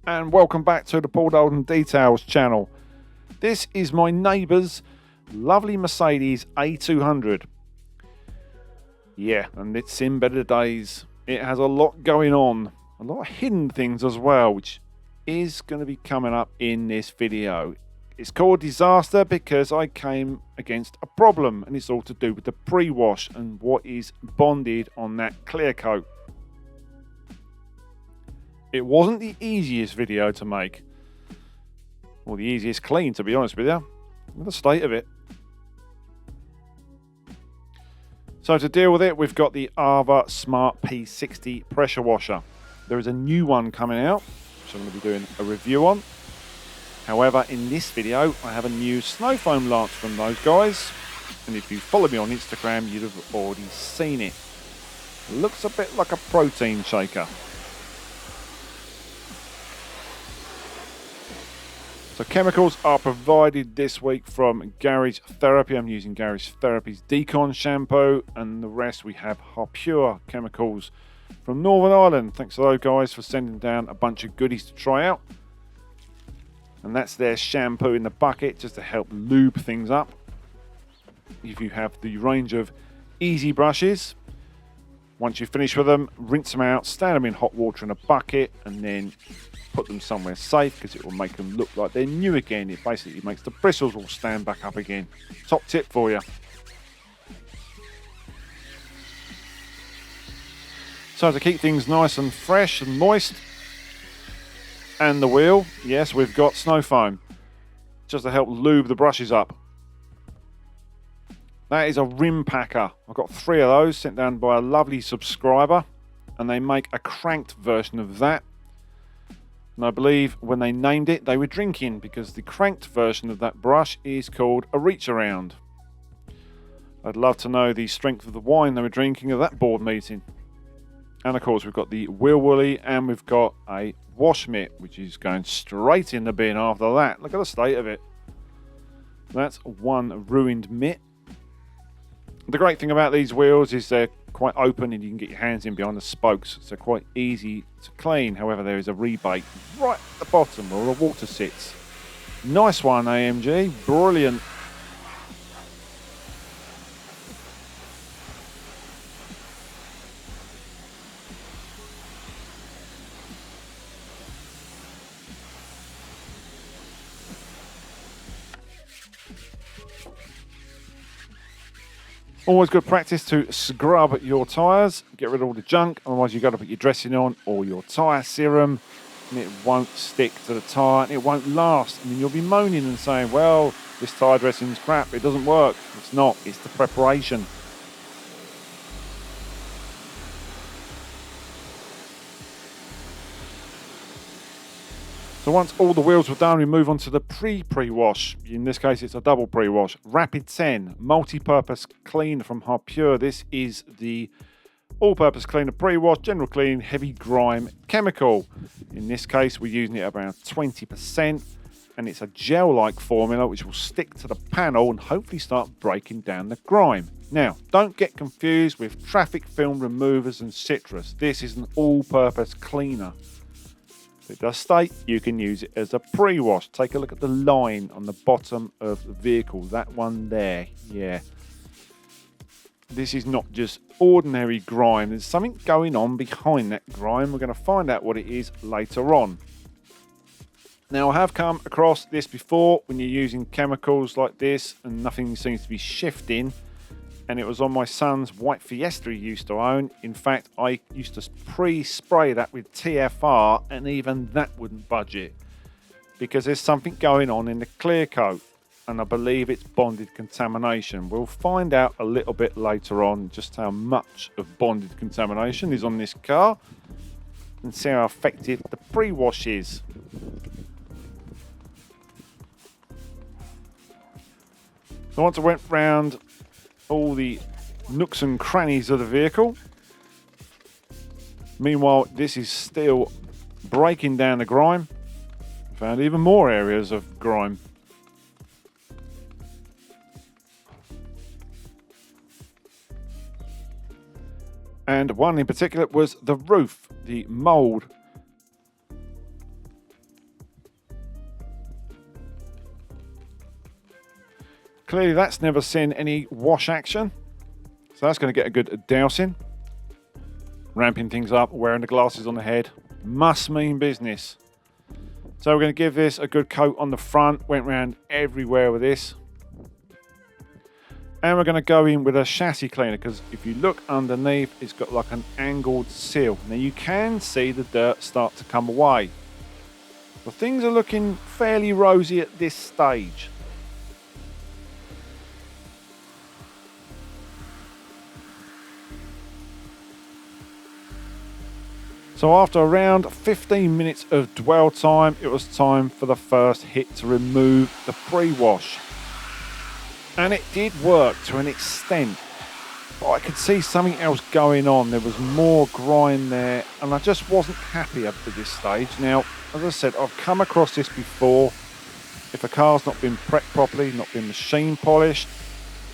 and welcome back to the Paul Dolden Details channel. This is my neighbour's lovely Mercedes A200. Yeah, and it's in better days. It has a lot going on, a lot of hidden things as well, which is going to be coming up in this video. It's called Disaster because I came against a problem, and it's all to do with the pre-wash and what is bonded on that clear coat. It wasn't the easiest video to make, or the easiest clean, to be honest with you. Look at the state of it. So to deal with it, we've got the Arva Smart P60 pressure washer. There is a new one coming out, which I'm going to be doing a review on. However, in this video, I have a new snow foam lance from those guys. And if you follow me on Instagram, you'd have already seen it. It looks a bit like a protein shaker. So chemicals are provided this week from Garage Therapy. I'm using Garage Therapy's Decon shampoo, and the rest we have Harpure chemicals from Northern Ireland. Thanks to those guys for sending down a bunch of goodies to try out. And that's their shampoo in the bucket just to help lube things up. If you have the range of easy brushes, once you finish with them, rinse them out, stand them in hot water in a bucket, and then put them somewhere safe because it will make them look like they're new again. It basically makes the bristles all stand back up again. Top tip for you. So to keep things nice and fresh and moist, and the wheel, yes, we've got snow foam just to help lube the brushes up. That is a rim packer. I've got 3 of those sent down by a lovely subscriber, and they make a cranked version of that. And I believe when they named it, they were drinking, because the cranked version of that brush is called a reach around. I'd love to know the strength of the wine they were drinking at that board meeting. And of course, we've got the wheel woolly, and we've got a wash mitt, which is going straight in the bin after that. Look at the state of it. That's one ruined mitt. The great thing about these wheels is they're quite open and you can get your hands in behind the spokes, so quite easy to clean. However, there is a rebate right at the bottom where all the water sits. Nice one, AMG. Brilliant. Always good practice to scrub your tyres, get rid of all the junk, otherwise you've got to put your dressing on or your tyre serum, and it won't stick to the tyre and it won't last. And then you'll be moaning and saying, well, this tyre dressing's crap, it doesn't work. It's not, it's the preparation. So once all the wheels were done, we move on to the pre-wash. In this case, it's a double pre-wash. Rapid 10, multi-purpose clean from Harpure. This is the all-purpose cleaner pre-wash, general clean, heavy grime chemical. In this case, we're using it around 20%, and it's a gel-like formula which will stick to the panel and hopefully start breaking down the grime. Now, don't get confused with traffic film removers and citrus. This is an all-purpose cleaner. It does state you can use it as a pre-wash. Take a look at the line on the bottom of the vehicle. That one there, yeah. This is not just ordinary grime. There's something going on behind that grime. We're going to find out what it is later on. Now, I have come across this before when you're using chemicals like this and nothing seems to be shifting. And it was on my son's white Fiesta he used to own. In fact, I used to pre-spray that with TFR, and even that wouldn't budge it, because there's something going on in the clear coat, and I believe it's bonded contamination. We'll find out a little bit later on just how much of bonded contamination is on this car and see how effective the pre-wash is. So once I went round all the nooks and crannies of the vehicle. Meanwhile, this is still breaking down the grime. Found even more areas of grime. And one in particular was the roof. The mould Clearly that's never seen any wash action, so that's going to get a good dousing. Ramping things up, wearing the glasses on the head, must mean business. So we're going to give this a good coat on the front, went around everywhere with this. And we're going to go in with a chassis cleaner, because if you look underneath, it's got like an angled seal. Now you can see the dirt start to come away. But things are looking fairly rosy at this stage. So after around 15 minutes of dwell time, it was time for the first hit to remove the pre-wash. And it did work to an extent, but I could see something else going on. There was more grime there, and I just wasn't happy up to this stage. Now, as I said, I've come across this before. If a car's not been prepped properly, not been machine polished,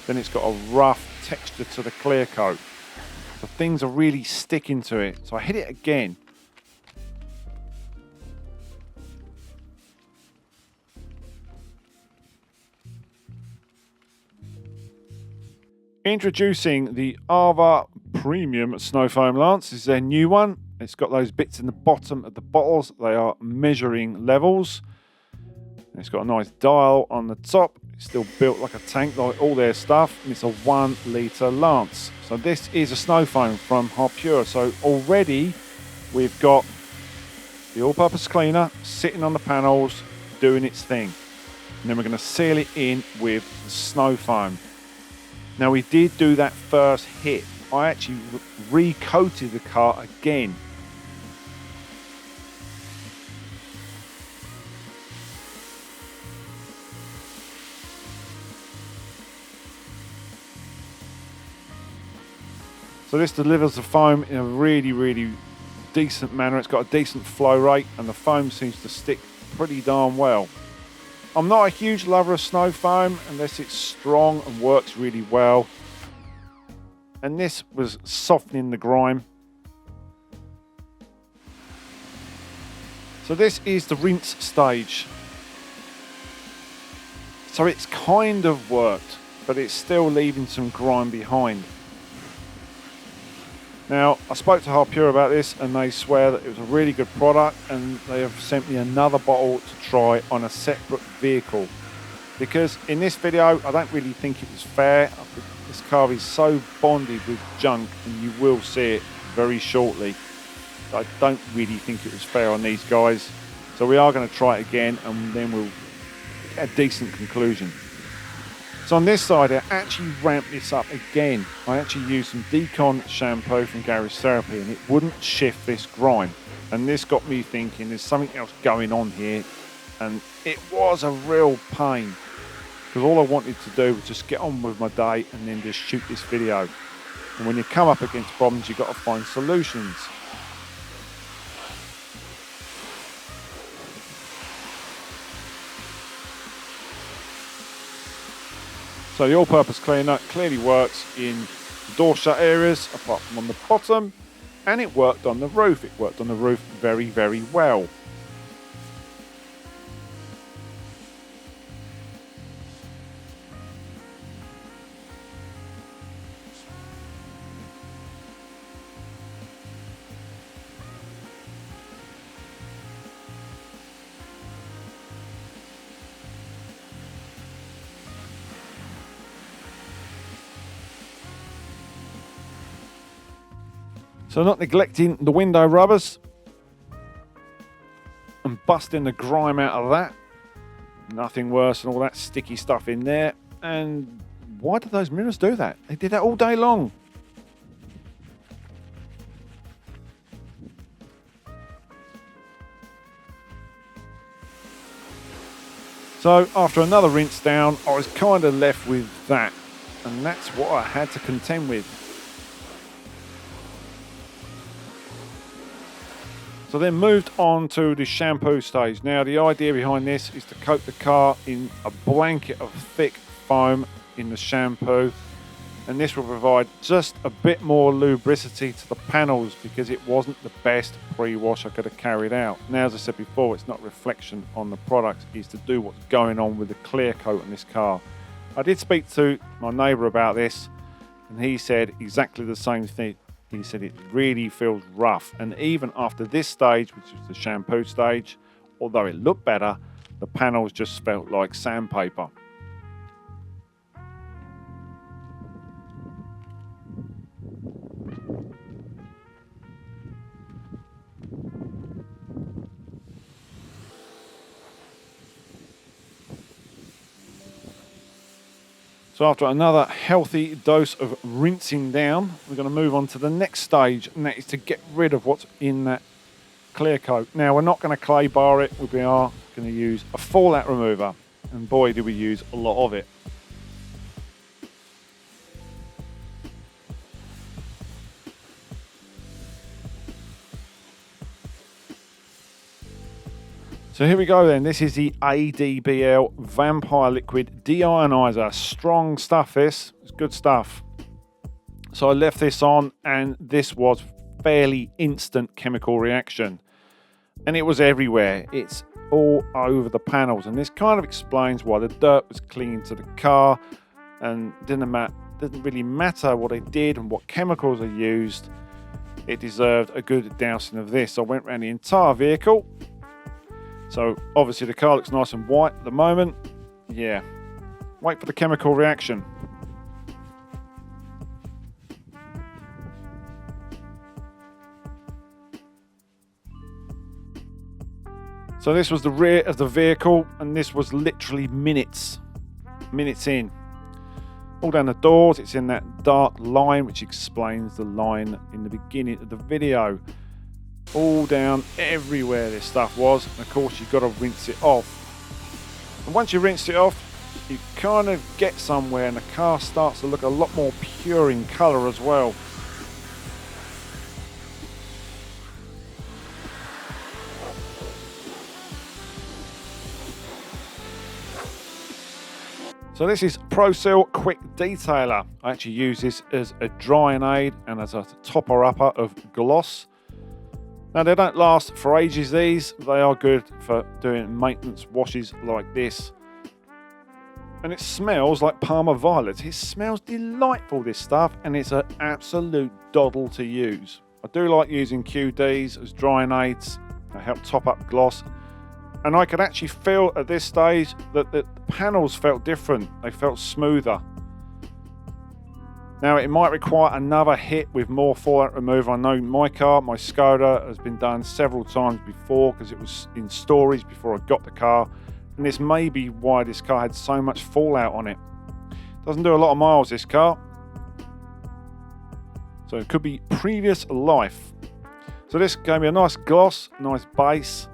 then it's got a rough texture to the clear coat. So things are really sticking to it. So I hit it again. Introducing the Ava Premium Snow Foam Lance. This is their new one. It's got those bits in the bottom of the bottles. They are measuring levels. It's got a nice dial on the top. It's still built like a tank, like all their stuff. And it's a 1 litre lance. So this is a snow foam from Harpure. So already we've got the all-purpose cleaner sitting on the panels doing its thing. And then we're going to seal it in with the snow foam. Now we did do that first hit. I actually recoated the car again. So this delivers the foam in a really decent manner. It's got a decent flow rate and the foam seems to stick pretty darn well. I'm not a huge lover of snow foam unless it's strong and works really well. And this was softening the grime. So this is the rinse stage. So it's kind of worked, but it's still leaving some grime behind. Now, I spoke to Harpure about this and they swear that it was a really good product, and they have sent me another bottle to try on a separate vehicle. Because in this video, I don't really think it was fair. This car is so bonded with junk, and you will see it very shortly. I don't really think it was fair on these guys. So we are going to try it again, and then we'll get a decent conclusion. So on this side, I actually ramped this up again. I actually used some Decon shampoo from Garage Therapy, and it wouldn't shift this grime. And this got me thinking there's something else going on here. And it was a real pain, because all I wanted to do was just get on with my day and then just shoot this video. And when you come up against problems, you've got to find solutions. So the all-purpose cleaner clearly works in the door shut areas, apart from on the bottom, and it worked on the roof. It worked on the roof very well. So not neglecting the window rubbers and busting the grime out of that. Nothing worse than all that sticky stuff in there. And why did those mirrors do that? They did that all day long. So after another rinse down, I was kind of left with that. And that's what I had to contend with. So then moved on to the shampoo stage. Now the idea behind this is to coat the car in a blanket of thick foam in the shampoo, and this will provide just a bit more lubricity to the panels, because it wasn't the best pre-wash I could have carried out. Now, as I said before, it's not reflection on the product, it's to do what's going on with the clear coat on this car. I did speak to my neighbour about this, and he said exactly the same thing. He said it really feels rough, and even after this stage, which was the shampoo stage, although it looked better, the panels just felt like sandpaper. So after another healthy dose of rinsing down, we're going to move on to the next stage, and that is to get rid of what's in that clear coat. Now, we're not going to clay bar it, we are going to use a fallout remover, and boy do we use a lot of it. So here we go then. This is the ADBL Vampire Liquid Deionizer. Strong stuff this. It's good stuff. So I left this on, and this was fairly instant chemical reaction. And it was everywhere. It's all over the panels. And this kind of explains why the dirt was clinging to the car, and didn't really matter what they did and what chemicals they used. It deserved a good dousing of this. I went around the entire vehicle. So obviously the car looks nice and white at the moment. Yeah, wait for the chemical reaction. So this was the rear of the vehicle, and this was literally minutes in. All down the doors, it's in that dark line which explains the line in the beginning of the video. All down everywhere this stuff was, and of course you've got to rinse it off. And once you rinse it off, you kind of get somewhere, and the car starts to look a lot more pure in colour as well. So this is ProSeal Quick Detailer. I actually use this as a drying aid and as a topper upper of gloss. Now they don't last for ages, these. They are good for doing maintenance washes like this. And it smells like Parma Violets. It smells delightful, this stuff, and it's an absolute doddle to use. I do like using QDs as drying aids. They help top up gloss. And I could actually feel at this stage that the panels felt different. They felt smoother. Now, it might require another hit with more fallout remover. I know my car, my Skoda, has been done several times before because it was in storage before I got the car. And this may be why this car had so much fallout on it. Doesn't do a lot of miles, this car. So it could be previous life. So this gave me a nice gloss, nice base.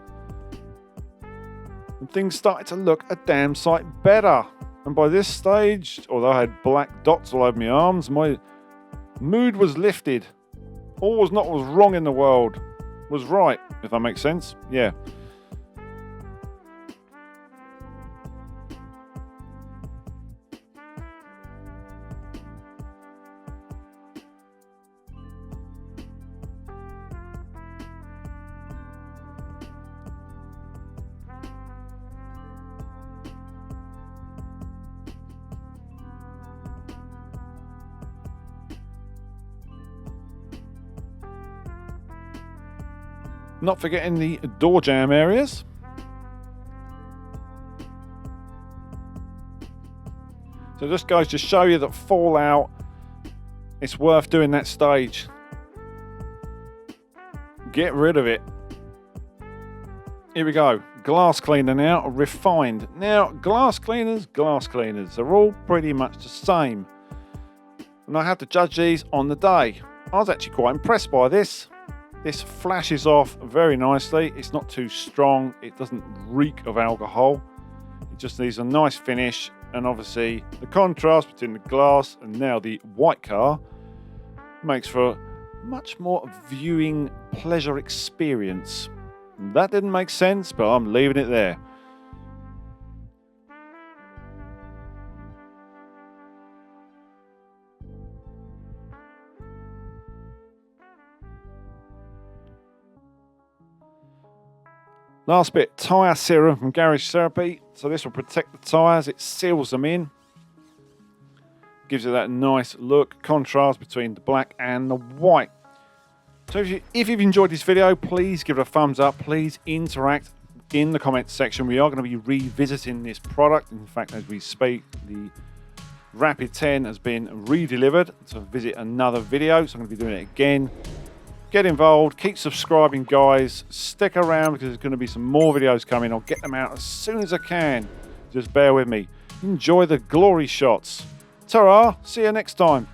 And things started to look a damn sight better. And by this stage, although I had black dots all over my arms, my mood was lifted. All was not what was wrong in the world was right, if that makes sense. Yeah. Not forgetting the door jamb areas. So this goes to show you that fallout, it's worth doing that stage. Get rid of it. Here we go. Glass cleaner now, refined. Now, glass cleaners, they're all pretty much the same. And I have to judge these on the day. I was actually quite impressed by this. This flashes off very nicely. It's not too strong. It doesn't reek of alcohol. It just needs a nice finish. And obviously the contrast between the glass and now the white car makes for a much more viewing pleasure experience. That didn't make sense, but I'm leaving it there. Last bit, tyre serum from Garage Therapy. So this will protect the tyres, it seals them in. Gives it that nice look, contrast between the black and the white. So if you've enjoyed this video, please give it a thumbs up. Please interact in the comments section. We are going to be revisiting this product. In fact, as we speak, the Rapid 10 has been re-delivered to visit another video, so I'm going to be doing it again. Get involved, keep subscribing, guys. Stick around because there's going to be some more videos coming. I'll get them out as soon as I can. Just bear with me. Enjoy the glory shots. Ta-ra, see you next time.